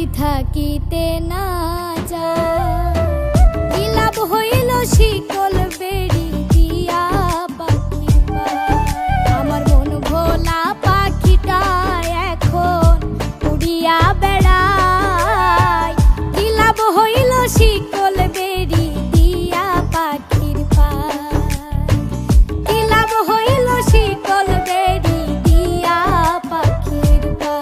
যদি থাকিতে না যায়, কি লাভ হইল শিকল বেড়ি দিয়া পাখি পায়। আমার মন ভোলা পাখিটা এখন উড়িয়া বেড়ায়, কি লাভ হইল শিকল বেড়ি দিয়া পাখির পায়, কি লাভ হইল শিকল বেড়ি দিয়া পাখির পায়।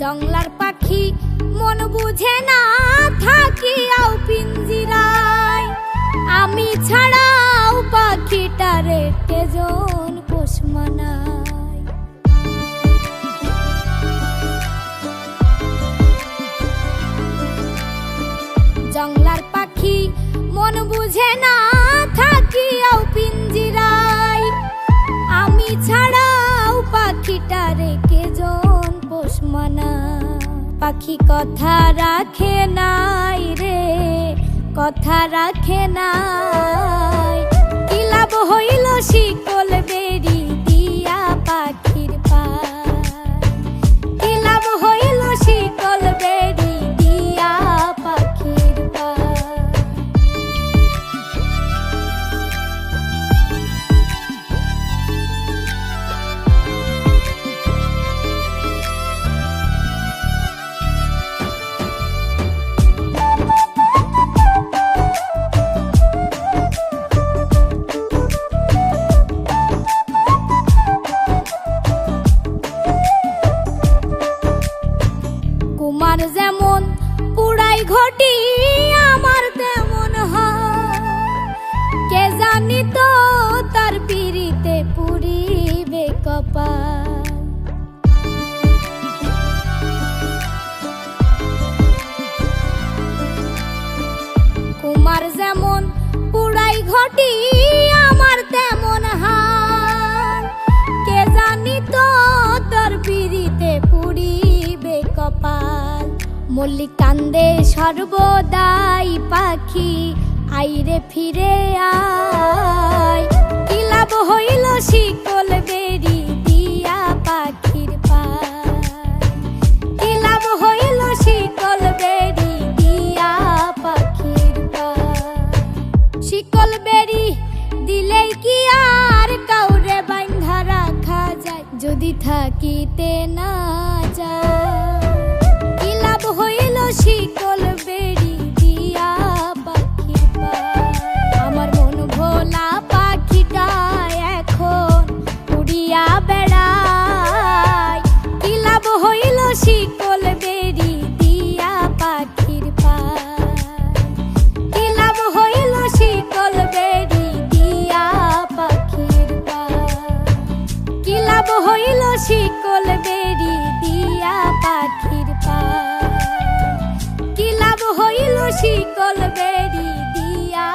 জংলার পাখি মন বুঝে না থাকিয়াও পিঞ্জিরায়, আমি ছাড়াও পাখিটারে কেজন পোষ মানায়। জংলার পাখি মন বুঝে না থাকিয়াও পিঞ্জিরায়, আমি ছাড়াও পাখিটারে কেজন পোষ মানায়। পাখি কথা রাখে নাই রে, কথা রাখে নাই, কি লাভ হইল শিকল বেড়ি দিয়া পাখির পায়, কি লাভ হইল শিকল বেড়ি দিয়া পাখির পায়। কুমার যেমন পুরাই ঘটি আমার তেমন হয়, কে জানি তো তার পিড়িতে পুরিবে কপাল। কুমার যেমন পুরাই ঘটি আমার তেমন হয়, কে জানি তো তার পিড়িতে পুরিবে কপাল। মল্লিক কান্দে সর্বদাই পাখি আইরে ফিরে আয়, কি লাভ হইল শিকল বেড়ি দিয়া পাখির পায়, কি লাভ হইল শিকল বেড়ি দিয়া পাখির পায়। শিকল বেড়ি দিলেই কি আর কাউরে বাঁধা রাখা যায়, যদি থাকিতে না যায়, কি লাভ হইল শিকল বেড়ি দিয়া পাখির পায়। আমার মন ভোলা পাখিটা এখন উড়িয়া বেড়ায়, কি লাভ হইল শিকল বেড়ি দিয়া পাখির পায়, কি লাভ হইল শিকল বেড়ি দিয়া পাখির পায়, কি লাভ হইল শিকল বেড়ি দিয়া পাখির পায়, কি লাভ হইল শিকল বেড়ি দিয়া